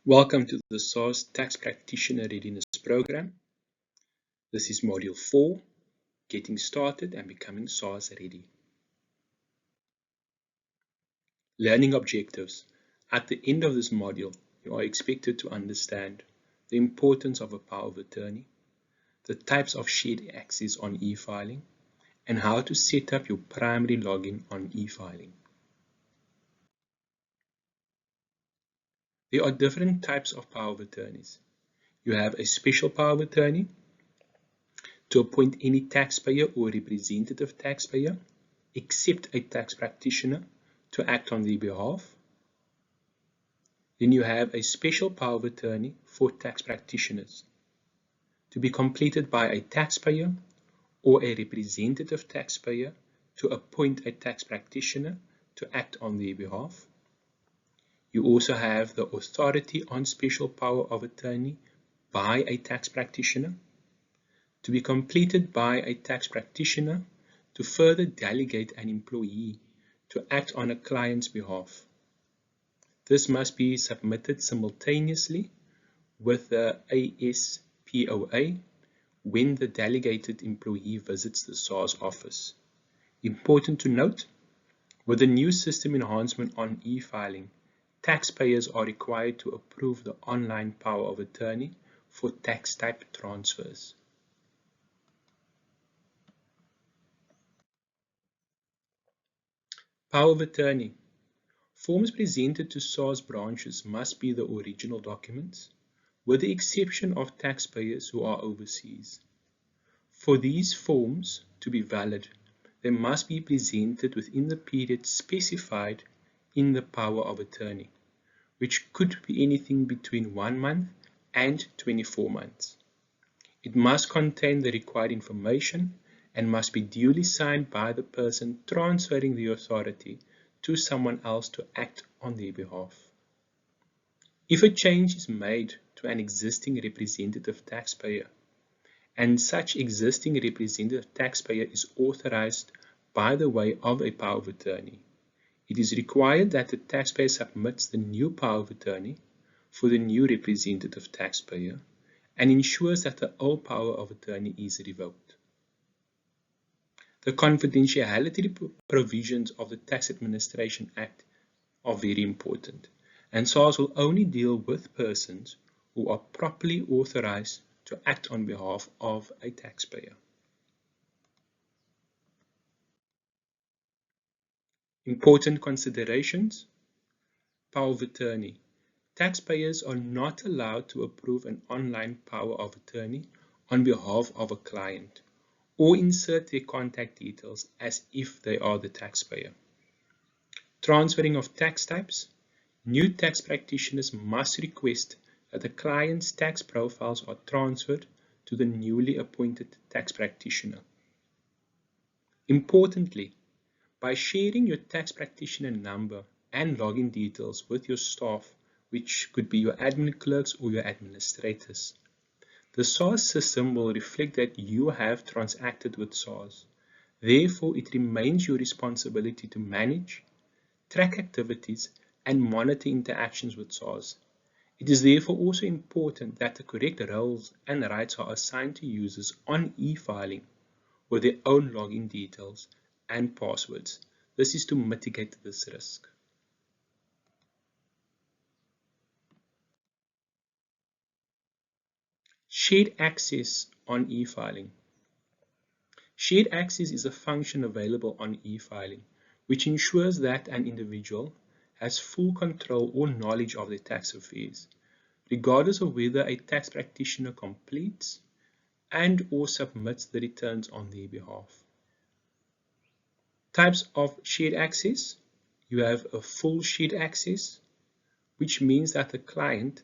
Welcome to the SARS Tax Practitioner Readiness Program. This is Module 4, Getting Started and Becoming SARS Ready. Learning Objectives. At the end of this module, you are expected to understand the importance of a power of attorney, the types of shared access on e-filing, and how to set up your primary login on e-filing. There are different types of power of attorneys. You have a special power of attorney to appoint any taxpayer or representative taxpayer, except a tax practitioner, to act on their behalf. Then you have a special power of attorney for tax practitioners to be completed by a taxpayer or a representative taxpayer to appoint a tax practitioner to act on their behalf. You also have the authority on special power of attorney by a tax practitioner to be completed by a tax practitioner to further delegate an employee to act on a client's behalf. This must be submitted simultaneously with the ASPOA when the delegated employee visits the SARS office. Important to note, with the new system enhancement on e-filing, taxpayers are required to approve the online power of attorney for tax type transfers. Power of attorney. Forms presented to SARS branches must be the original documents, with the exception of taxpayers who are overseas. For these forms to be valid, they must be presented within the period specified in the power of attorney, which could be anything between 1 month and 24 months. It must contain the required information and must be duly signed by the person transferring the authority to someone else to act on their behalf. If a change is made to an existing representative taxpayer, and such existing representative taxpayer is authorized by the way of a power of attorney, it is required that the taxpayer submits the new power of attorney for the new representative taxpayer and ensures that the old power of attorney is revoked. The confidentiality provisions of the Tax Administration Act are very important, and SARS will only deal with persons who are properly authorized to act on behalf of a taxpayer. Important considerations. Power of attorney. Taxpayers are not allowed to approve an online power of attorney on behalf of a client or insert their contact details as if they are the taxpayer. Transferring of tax types. New tax practitioners must request that the client's tax profiles are transferred to the newly appointed tax practitioner. Importantly, by sharing your tax practitioner number and login details with your staff, which could be your admin clerks or your administrators, the SARS system will reflect that you have transacted with SARS. Therefore, it remains your responsibility to manage, track activities, and monitor interactions with SARS. It is therefore also important that the correct roles and rights are assigned to users on e-filing with their own login details and passwords. This is to mitigate this risk. Shared access on e-filing. Shared access is a function available on e-filing, which ensures that an individual has full control or knowledge of their tax affairs, regardless of whether a tax practitioner completes and or submits the returns on their behalf. Types of shared access. You have a full shared access, which means that the client,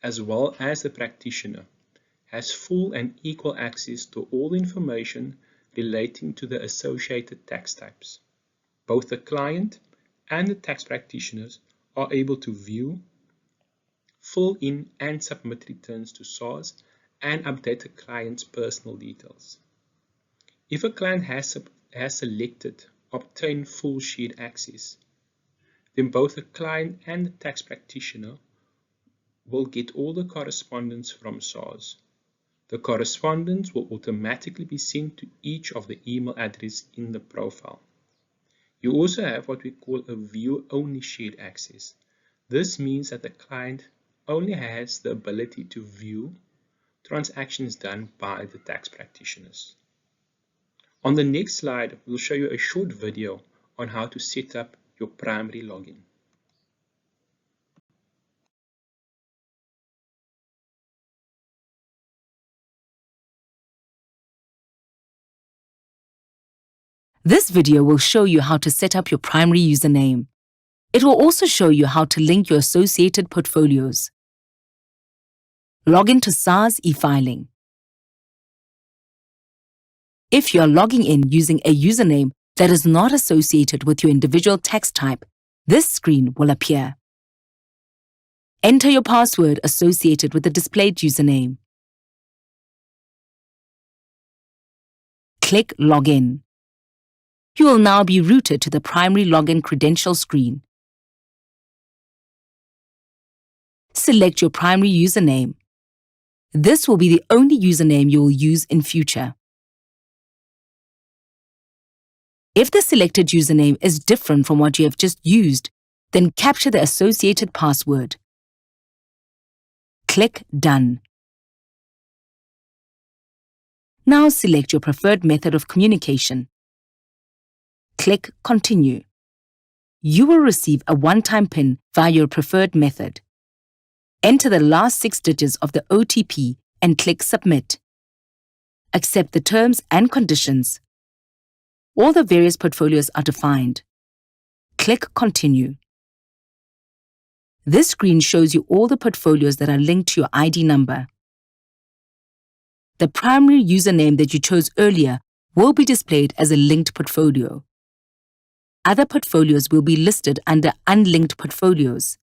as well as the practitioner, has full and equal access to all the information relating to the associated tax types. Both the client and the tax practitioners are able to view, fill in and submit returns to SARS and update the client's personal details. If a client has selected Obtain full shared access, then both the client and the tax practitioner will get all the correspondence from SARS. The correspondence will automatically be sent to each of the email address in the profile. You also have what we call a view-only shared access. This means that the client only has the ability to view transactions done by the tax practitioners. On the next slide, we'll show you a short video on how to set up your primary login. This video will show you how to set up your primary username. It will also show you how to link your associated portfolios. Log into SARS e-filing. If you are logging in using a username that is not associated with your individual tax type, this screen will appear. Enter your password associated with the displayed username. Click Login. You will now be routed to the primary login credential screen. Select your primary username. This will be the only username you will use in future. If the selected username is different from what you have just used, then capture the associated password. Click Done. Now select your preferred method of communication. Click Continue. You will receive a one-time PIN via your preferred method. Enter the last 6 digits of the OTP and click Submit. Accept the terms and conditions. All the various portfolios are defined. Click Continue. This screen shows you all the portfolios that are linked to your ID number. The primary username that you chose earlier will be displayed as a linked portfolio. Other portfolios will be listed under unlinked portfolios.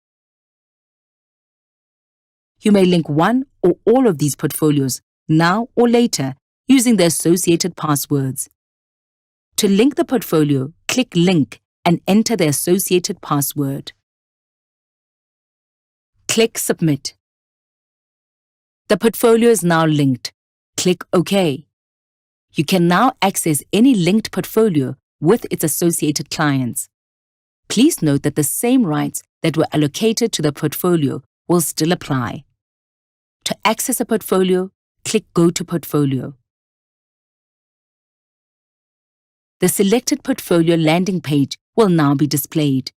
You may link one or all of these portfolios now or later using the associated passwords. To link the portfolio, click Link and enter the associated password. Click Submit. The portfolio is now linked. Click OK. You can now access any linked portfolio with its associated clients. Please note that the same rights that were allocated to the portfolio will still apply. To access a portfolio, click Go to Portfolio. The selected portfolio landing page will now be displayed.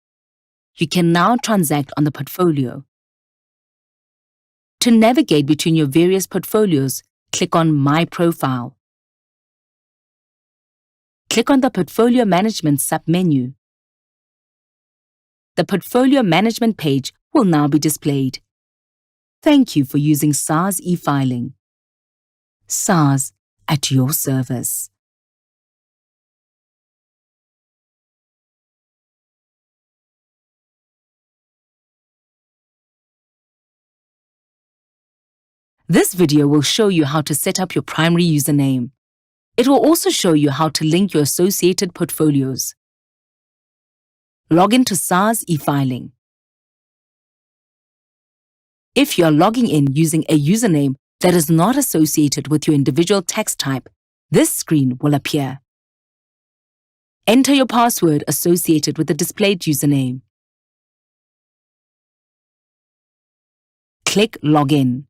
You can now transact on the portfolio. To navigate between your various portfolios, click on My Profile. Click on the Portfolio Management submenu. The Portfolio Management page will now be displayed. Thank you for using SARS e-filing. SARS at your service. This video will show you how to set up your primary username. It will also show you how to link your associated portfolios. Log into SARS e-filing. If you are logging in using a username that is not associated with your individual tax type, this screen will appear. Enter your password associated with the displayed username. Click Login.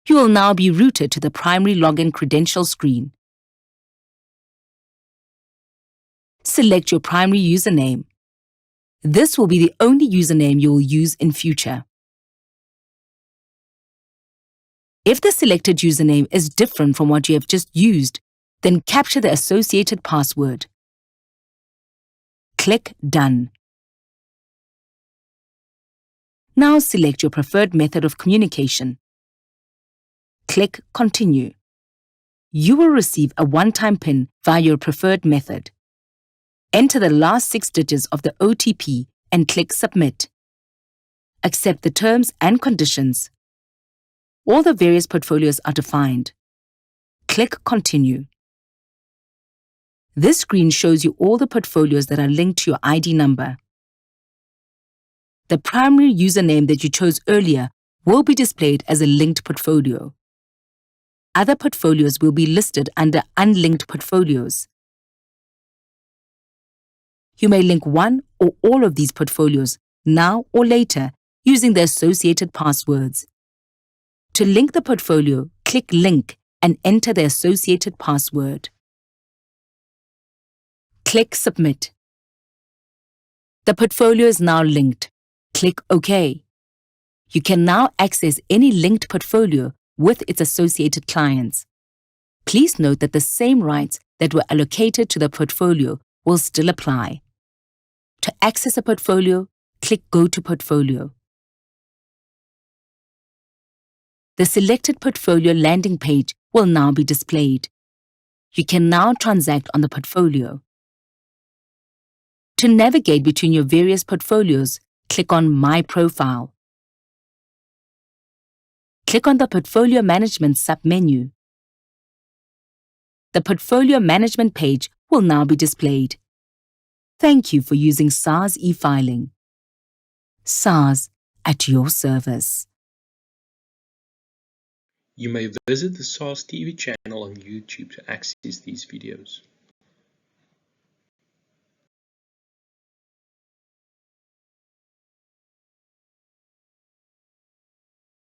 You will now be routed to the primary login credential screen. Select your primary username. This will be the only username you will use in future. If the selected username is different from what you have just used, then capture the associated password. Click Done. Now select your preferred method of communication. Click Continue. You will receive a one-time PIN via your preferred method. Enter the last 6 digits of the OTP and click Submit. Accept the terms and conditions. All the various portfolios are defined. Click Continue. This screen shows you all the portfolios that are linked to your ID number. The primary username that you chose earlier will be displayed as a linked portfolio. Other portfolios will be listed under unlinked portfolios. You may link one or all of these portfolios now or later using the associated passwords. To link the portfolio, click Link and enter the associated password. Click Submit. The portfolio is now linked. Click OK. You can now access any linked portfolio with its associated clients. Please note that the same rights that were allocated to the portfolio will still apply. To access a portfolio, click Go to Portfolio. The selected portfolio landing page will now be displayed. You can now transact on the portfolio. To navigate between your various portfolios, click on My Profile. Click on the Portfolio Management submenu. The Portfolio Management page will now be displayed. Thank you for using SARS e-filing. SARS at your service. You may visit the SARS TV channel on YouTube to access these videos.